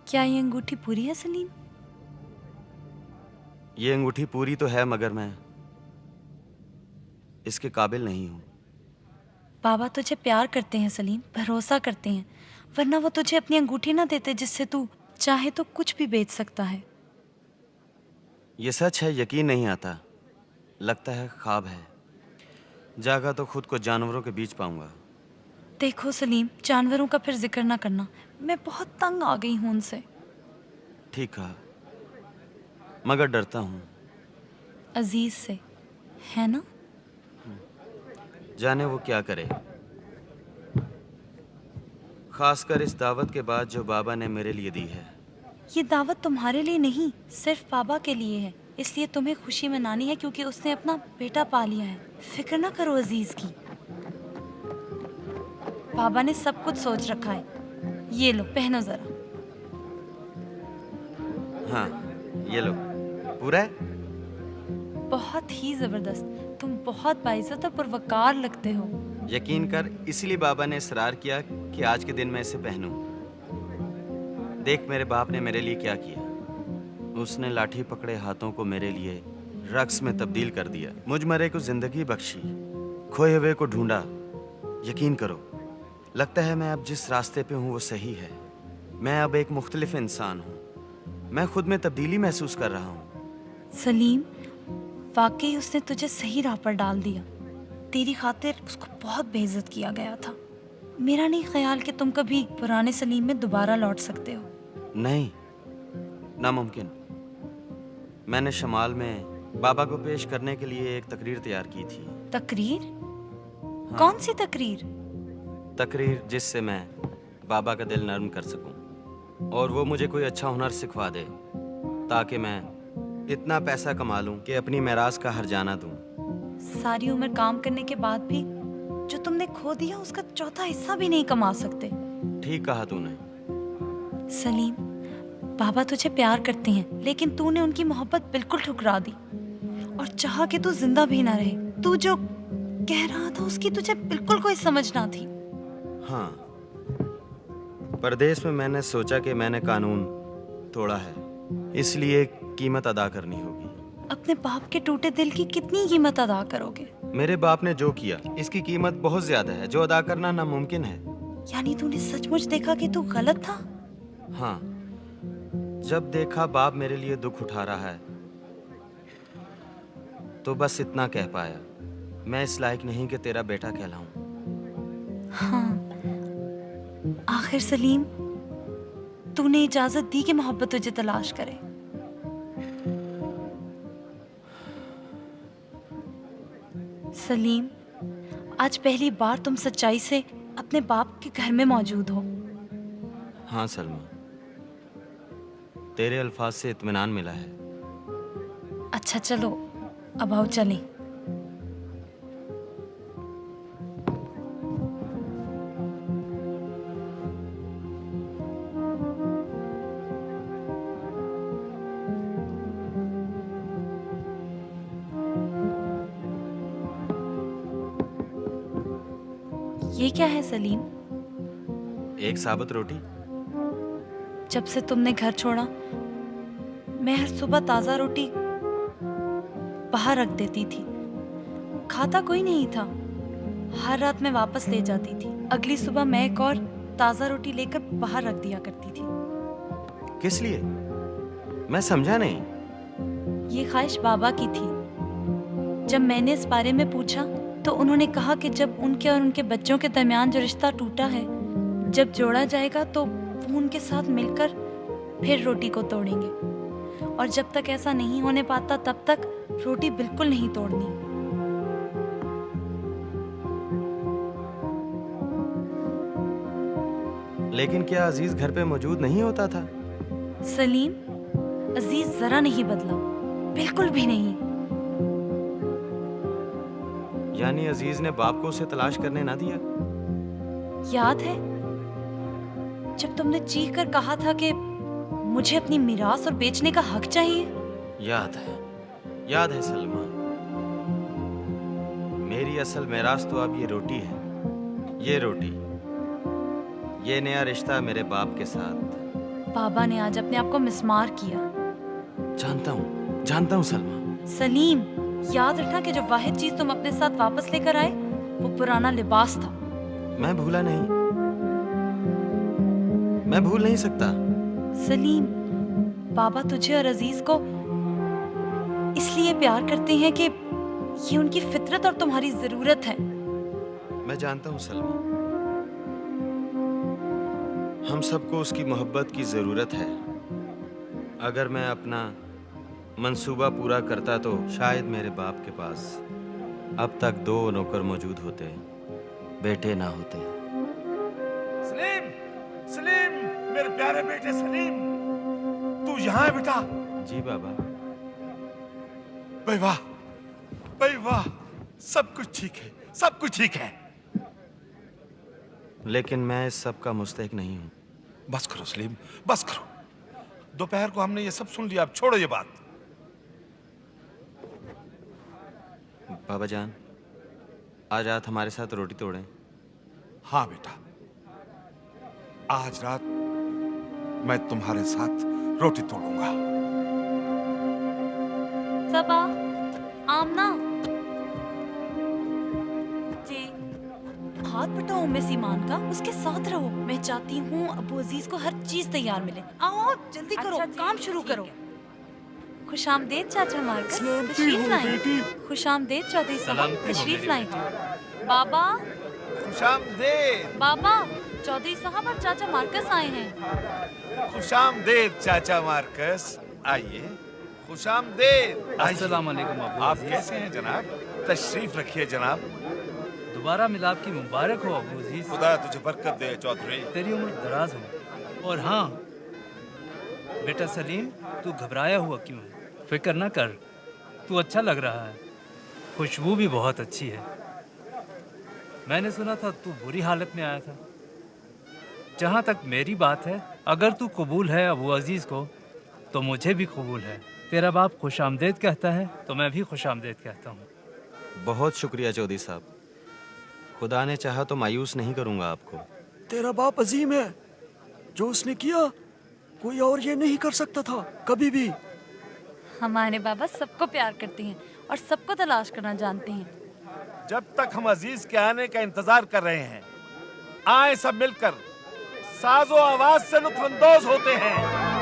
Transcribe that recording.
क्या ये अंगूठी पूरी है सलीम? ये अंगूठी पूरी तो है, मगर मैं इसके काबिल नहीं हूँ। बाबा तुझे प्यार करते हैं सलीम, भरोसा करते हैं, वरना वो तुझे अपनी अंगूठी ना देते जिससे तू चाहे तो कुछ भी बेच सकता है। ये सच है, यकीन नहीं आता। लगता है ख्वाब है। जागा तो खुद को जानवरों के बीच पाऊंगा। देखो सलीम, जानवरों का फिर जिक्र ना करना, मैं बहुत तंग आ गई हूँ उनसे। ठीक कहा, मगर डरता हूँ। अजीज से, है ना? जाने वो क्या करे, खासकर इस दावत के बाद जो बाबा ने मेरे लिए दी है। ये दावत तुम्हारे लिए नहीं, सिर्फ बाबा के लिए है। इसलिए तुम्हें खुशी मनानी है क्योंकि उसने अपना बेटा पा लिया है। फिक्र ना करो अजीज की, बाबा ने सब कुछ सोच रखा है। ये लो, पहनो जरा। हाँ, ये लो। पूरा है? बहुत ही जबरदस्त, तुम बहुत बाइज्जत और पुरवकार लगते हो। यकीन कर, इसीलिए बाबा ने इसरार किया कि आज के दिन मैं इसे पहनूं। देख मेरे बाप ने मेरे लिए क्या किया। उसने लाठी पकड़े हाथों को मेरे लिए रक्स में तब्दील कर दिया। मुझ मरे को जिंदगी बख्शी, खोए हुए को ढूंढा। यकीन करो, लगता है मैं अब जिस रास्ते पे हूँ वो सही है। मैं अब एक मुख्तलिफ इंसान हूँ। मैं खुद में तब्दीली महसूस कर रहा हूँ। सलीम, वाकई उसने तुझे सही राह पर डाल दिया। तेरी खातिर उसको बहुत बेइज्जत किया गया था। मेरा नहीं ख्याल कि तुम कभी पुराने सलीम में दोबारा लौट सकते हो। नहीं, नामुमकिन। मैंने शमाल में बाबा को पेश करने के लिए एक तकरीर तैयार की थी। तकरीर? हाँ, कौन सी तकरीर? तकरीर जिससे मैं बाबा का दिल नर्म कर सकूं और वो मुझे कोई अच्छा हुनर सिखवा दे, ताकि मैं इतना पैसा कमा लूं कि अपनी मेराज का हर्जाना दूं। सारी उम्र काम करने के बाद भी जो तुमने खो दिया उसका चौथा हिस्सा भी नहीं कमा सकते। ठीक कहा तूने। सलीम, बाबा तुझे प्यार करते हैं, लेकिन तूने उनकी मोहब्बत बिल्कुल ठुकरा दी और चाहा कि तू जिंदा भी ना रहे। तू जो कह रहा था उसकी तुझे बिल्कुल कोई समझ ना थी। हाँ, परदेश में मैंने सोचा कि मैंने कानून तोड़ा है, इसलिए कीमत अदा करनी होगी। अपने बाप के टूटे दिल की कितनी कीमत अदा करोगे? मेरे बाप ने जो किया, इसकी कीमत बहुत ज्यादा है, जो अदा करना नामुमकिन है। यानी तूने सचमुच देखा कि तू गलत था? हाँ, जब देखा बाप मेरे लिए दुख उठा रहा है, तो बस इतना कह पाया, मैं इस लायक नहीं कि तेरा बेटा कहलाऊं। हाँ, आखिर सलीम, तूने इजाजत दी कि मोहब्बत तुझे तलाश करे। सलीम, आज पहली बार तुम सच्चाई से अपने बाप के घर में मौजूद हो। हाँ सलमा, तेरे अल्फाज से इत्मीनान मिला है। अच्छा चलो, अब आओ चलें। ये क्या है सलीम? एक साबुत रोटी। जब से तुमने घर छोड़ा, मैं हर सुबह ताज़ा रोटी बाहर रख देती थी। खाता कोई नहीं था। हर रात मैं वापस ले जाती थी। अगली सुबह मैं एक और ताज़ा रोटी लेकर बाहर रख दिया करती थी। किस लिए? मैं समझा नहीं। ये ख्वाहिश बाबा की थी। जब मैंने इस बारे में पूछा तो उन्होंने कहा कि जब उनके और उनके बच्चों के दरमियान जो रिश्ता टूटा है, जब जोड़ा जाएगा तो वो उनके साथ मिलकर फिर रोटी को तोड़ेंगे, और जब तक ऐसा नहीं होने पाता तब तक रोटी बिल्कुल नहीं तोड़नी। लेकिन क्या अजीज घर पे मौजूद नहीं होता था? सलीम, अजीज जरा नहीं बदला, बिल्कुल भी नहीं। यानी अजीज ने बाप को उसे तलाश करने ना दिया? याद है जब तुमने चीख कर कहा था कि मुझे अपनी मिरास और बेचने का हक चाहिए? याद है सलमा। मेरी असल मेरास तो अब ये रोटी है। ये रोटी, ये नया रिश्ता मेरे बाप के साथ। बाबा ने आज अपने आप को मिस्मार किया। जानता हूँ सलमा। सलीम, याद रखना कि जो वाहिद चीज तुम अपने साथ वापस लेकर आए वो पुराना लिबास था। मैं भूला नहीं, मैं भूल नहीं सकता। सलीम, बाबा तुझे और अजीज को इसलिए प्यार करते हैं कि ये उनकी फितरत और तुम्हारी जरूरत है। मैं जानता हूँ सलमा, हम सबको उसकी मोहब्बत की जरूरत है। अगर मैं अपना मंसूबा पूरा करता तो शायद मेरे बाप के पास अब तक 2 नौकर मौजूद होते, बेटे ना होते। सलीम, सलीम, मेरे प्यारे बेटे सलीम, तू यहाँ है बेटा? जी बाबा। भाई वाह, भाई वाह, सब कुछ ठीक है, सब कुछ ठीक है। लेकिन मैं इस सब का मुस्तहिक नहीं हूँ। बस करो सलीम, बस करो। दोपहर को हमने ये सब सुन लिया, अब छोड़ो ये बात। बाबा जान, आज रात हमारे साथ रोटी तोड़ें। हाँ बेटा, आज रात मैं तुम्हारे साथ रोटी तोड़ूंगा। सबा, आमना जी, हाथ बटाओ उम्मे सीमान का, उसके साथ रहो। मैं चाहती हूँ अबू अजीज को हर चीज तैयार मिले। आओ जल्दी करो, काम शुरू करो। खुशामदीद चाचा मार्कस, तशरीफ लाएं। खुशामदीद चौधरी साहब, तशरीफ लाएं। बाबा, खुशामदीद। बाबा, चौधरी साहब और चाचा मार्कस आए हैं। खुशामदीद चाचा मार्कस, आइए। खुशामदीद। अस्सलाम वालेकुम अबू आप अजीज। कैसे हैं जनाब? तशरीफ रखिए जनाब। दोबारा मिलाप की मुबारक हो अबू अजीज। खुदा तुझे बरकत दे चौधरी। तेरी उम्र दराज हो। और हाँ बेटा सलीम, तू घबराया हुआ क्यों है? फिक्र ना कर, तू अच्छा लग रहा है। खुशबू भी बहुत अच्छी है। मैंने सुना था तू बुरी हालत में आया था। जहाँ तक मेरी बात है, अगर तू कबूल है अबू अजीज को तो मुझे भी कबूल है। तेरा बाप खुशामदीद कहता है तो मैं भी खुशामदीद कहता हूँ। बहुत शुक्रिया चौधरी साहब। खुदा ने चाहा तो मायूस नहीं करूंगा आपको। तेरा बाप अजीम है। जो उसने किया कोई और ये नहीं कर सकता था कभी भी। हमारे बाबा सबको प्यार करते हैं और सबको तलाश करना जानते हैं। जब तक हम अजीज के आने का इंतजार कर रहे हैं, आए सब मिलकर साजो आवाज से लुत्फानंदोज होते हैं।